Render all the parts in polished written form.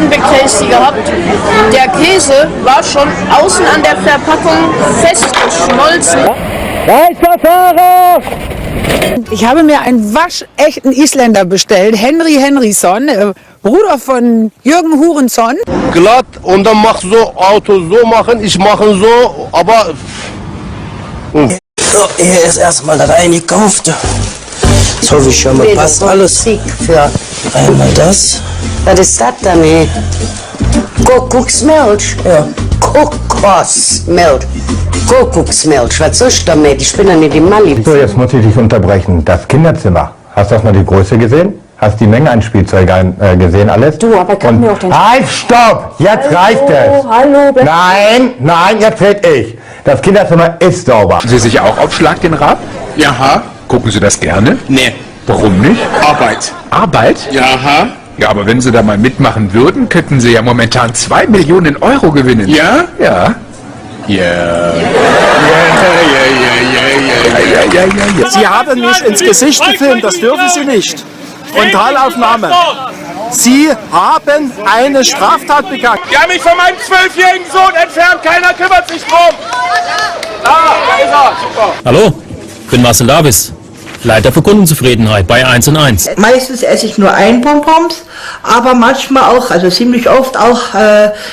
Westenbekäse gehabt. Der Käse war schon außen an der Verpackung festgeschmolzen. Ich habe mir einen waschechten Isländer bestellt, Henry Henriksson, Bruder von Jürgen Hurenson. Glatt und dann mach so, Auto so machen, ich mache so, aber... So, hier ist erstmal das eingekauft. So wie schon mal passt alles. Für einmal das. Was ist das denn, ey? Kuckucksmilch? Ja. Kokosmilch. Kuckucksmilch, was ist damit? Ich bin ja nicht im Mali. So, jetzt muss ich dich unterbrechen. Das Kinderzimmer. Hast du das mal die Größe gesehen? Hast die Menge an Spielzeug gesehen, alles? Du, aber kann mir auch den... Halt, stopp! Jetzt reicht es! Hallo, Nein, jetzt red ich. Das Kinderzimmer ist sauber. Sie sich auch auf Schlag den Rab? Ja. Gucken Sie das gerne? Nee. Warum nicht? Arbeit. Arbeit? Ja. Ja, aber wenn Sie da mal mitmachen würden, könnten Sie ja momentan 2 Millionen Euro gewinnen. Ja? Ja. Ja. Sie haben mich ins Gesicht gefilmt, das dürfen Sie nicht. Frontalaufnahme. Sie haben eine Straftat begangen. Die haben mich von meinem 12-jährigen Sohn entfernt, keiner kümmert sich drum. Da ist er, super. Hallo, ich bin Marcel Davis, Leiter für Kundenzufriedenheit bei 1&1. Meistens esse ich nur ein Bonbons, aber manchmal auch, also ziemlich oft auch,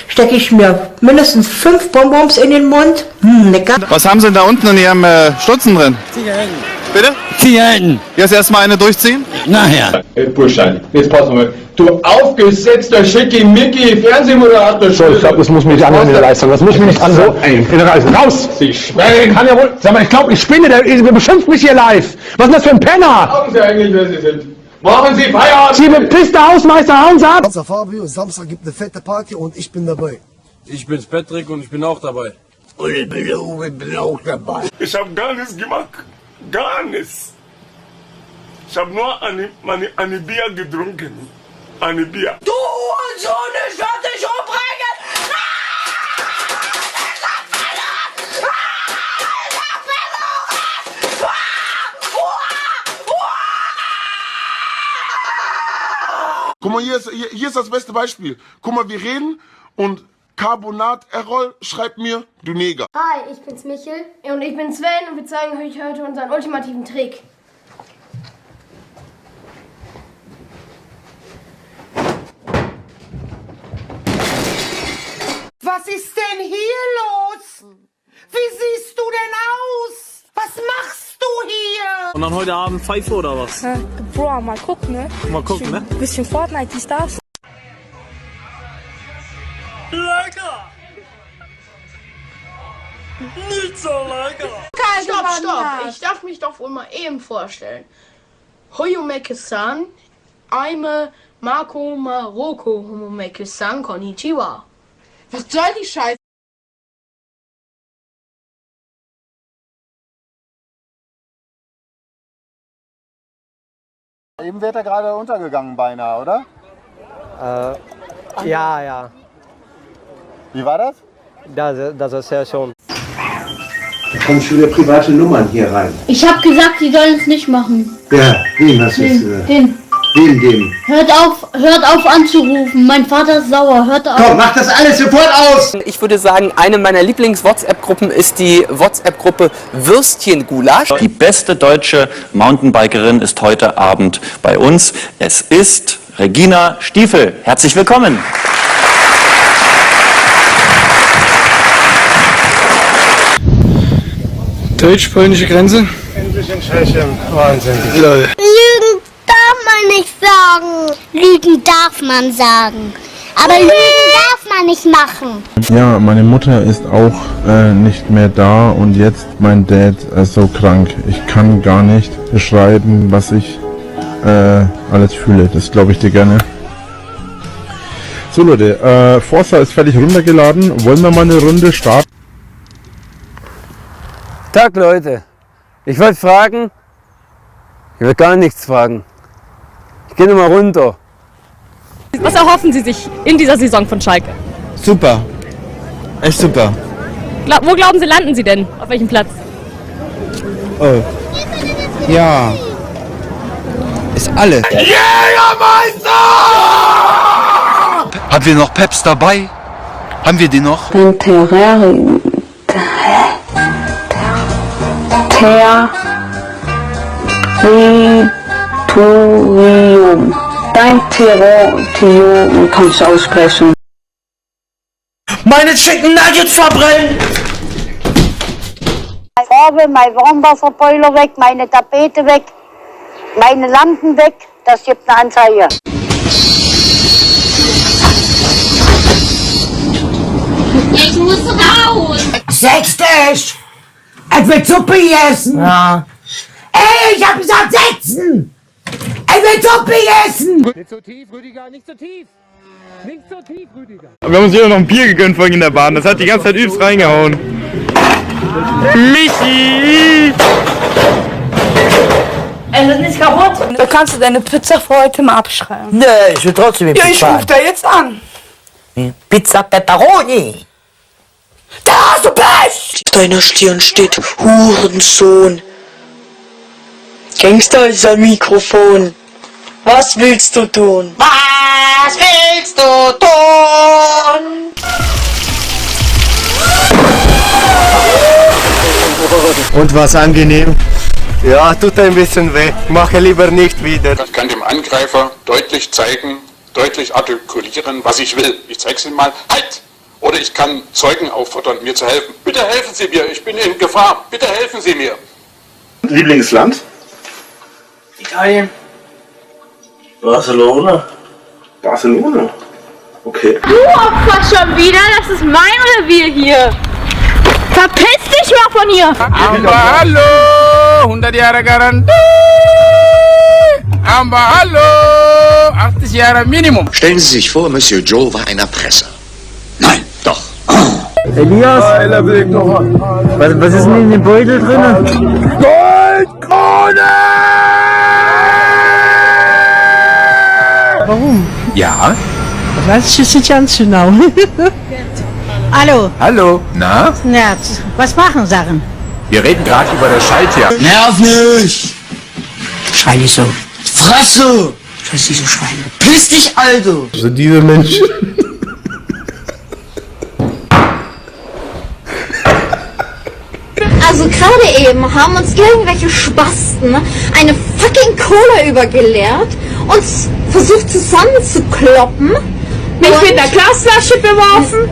stecke ich mir mindestens 5 Bonbons in den Mund. Lecker. Was haben Sie denn da unten in Ihrem Stutzen drin? Zigaretten. Bitte? Zigaretten. Jetzt erstmal eine durchziehen? Nachher. Burschein, jetzt pass mal. Du aufgesetzter Schickimicki Fernsehmoderator. So, ich glaube, das muss mich anhören in der Leistung. Das muss mich nicht anhören. Raus! Sie schweigen. Kann ja wohl. Sag mal, ich glaube, ich spinne. Der beschimpft mich hier live. Was ist das für ein Penner? Sagen Sie eigentlich, wer Sie sind. Machen Sie Feierabend! Sie bepisst der Hausmeister, hauen Sie ab! Fabio, Samstag gibt eine fette Party und ich bin dabei. Ich bin's Patrick und ich bin auch dabei. Und ich bin auch dabei. Ich hab gar nichts gemacht. Gar nichts. Ich hab nur eine Bier getrunken. Eine Bier. Du Hurensohn, ich werde dich umbringen! Guck mal, hier ist das beste Beispiel. Guck mal, wir reden und Carbonat Errol schreibt mir, du Neger. Hi, ich bin's Michel und ich bin Sven und wir zeigen euch heute unseren ultimativen Trick. Was ist denn hier los? Wie siehst du denn aus? Was machst du hier? Und dann heute Abend Pfeife oder was? Bro, mal gucken, ne? Mal gucken, ne? Bisschen Fortnite, die Stars. Lecker! Nicht so lecker! Stopp! Ich darf mich doch wohl mal eben vorstellen. Hoyomeke-san, Aime Marco Maroko Homomeke-san, Konnichiwa. Was soll die Scheiße? Eben wird er gerade untergegangen beinahe, oder? Ja. Wie war das? Das ist ja schon. Da kommen schon wieder private Nummern hier rein. Ich hab gesagt, sie sollen es nicht machen. Ja, wen hast du jetzt? Dem? Hört auf anzurufen. Mein Vater ist sauer. Hört auf. Komm, mach das alles sofort aus! Ich würde sagen, eine meiner Lieblings-WhatsApp-Gruppen ist die WhatsApp-Gruppe Würstchen-Gulasch. Die beste deutsche Mountainbikerin ist heute Abend bei uns. Es ist Regina Stiefel. Herzlich willkommen. Deutsch-polnische Grenze? Endlich in Tschechien. Wahnsinn. Leute. Lügen darf man nicht sagen. Lügen darf man sagen. Aber Lügen darf man nicht machen. Ja, meine Mutter ist auch nicht mehr da und jetzt mein Dad ist so krank. Ich kann gar nicht beschreiben, was ich alles fühle. Das glaube ich dir gerne. So Leute, Forza ist fertig runtergeladen. Wollen wir mal eine Runde starten? Tag Leute, ich wollte fragen, ich will gar nichts fragen. Ich gehe nochmal runter. Was erhoffen Sie sich in dieser Saison von Schalke? Super. Echt super. Wo glauben Sie, landen Sie denn? Auf welchem Platz? Oh. Ja. Ist alles. Jägermeister! Haben wir noch Peps dabei? Haben wir die noch? Dein Terrarium. Territorium. Dein Territorium kannst du aussprechen. Meine Chicken Nuggets verbrennen! Mein Warmwasserboiler weg, meine Tapete weg, meine Lampen weg. Das gibt eine Anzeige. Ich muss raus. Setz dich! Ich will Suppe essen! Ja. Ey, ich hab gesagt, setzen! Ich will Suppe essen! Nicht so tief, Rüdiger, nicht so tief! Nicht so tief, Rüdiger! Wir haben uns hier noch ein Bier gegönnt vorhin in der Bahn. Das hat die ganze Zeit übelst reingehauen. Michi! Es ist nicht kaputt. Da kannst du deine Pizza für heute mal abschreiben. Nee, ich will trotzdem Ja, ich ruf da jetzt an. Pizza Pepperoni. Da hast du Pech! Auf deiner Stirn steht Hurensohn. Gangster ist ein Mikrofon. Was willst du tun? Was willst du tun? Und was angenehm? Ja, tut ein bisschen weh. Mache lieber nicht wieder. Ich kann dem Angreifer deutlich zeigen, deutlich artikulieren, was ich will. Ich zeige es ihm mal. Halt! Oder ich kann Zeugen auffordern, mir zu helfen. Bitte helfen Sie mir, ich bin in Gefahr. Bitte helfen Sie mir. Lieblingsland? Italien. Barcelona. Barcelona. Okay. Du Opfer schon wieder? Das ist mein Revier hier. Verpiss dich mal von hier. Aber hallo! 100 Jahre Garantie! Aber hallo! 80 Jahre Minimum. Stellen Sie sich vor, Monsieur Joe war ein Erpresser. Nein, doch. Elias? Was ist denn in dem Beutel drin? Goldkrone! Warum? Ja? Das weiß ich ganz genau. Hallo. Hallo. Na? Ja, was machen Sachen? Wir reden gerade über das Schaltjahr. Nerv nicht! Schrei nicht so. Fresse! Scheiß diese Schweine. Piss dich, Alter! Also diese Menschen. Also gerade eben haben uns irgendwelche Spasten eine fucking Cola übergeleert, uns versucht zusammenzukloppen. Mich mit einer Glasflasche beworfen.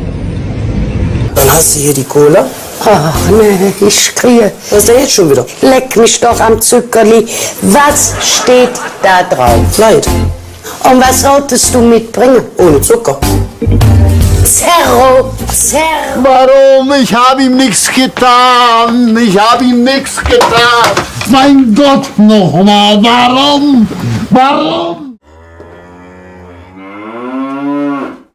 Dann hast du hier die Cola. Ach nee, ich kriege. Was ist denn jetzt schon wieder? Leck mich doch am Zuckerli. Was steht da drauf? Leid. Und was solltest du mitbringen? Ohne Zucker. Zerro. Warum? Ich habe ihm nichts getan. Ich habe ihm nichts getan. Mein Gott, nochmal. Warum? Warum?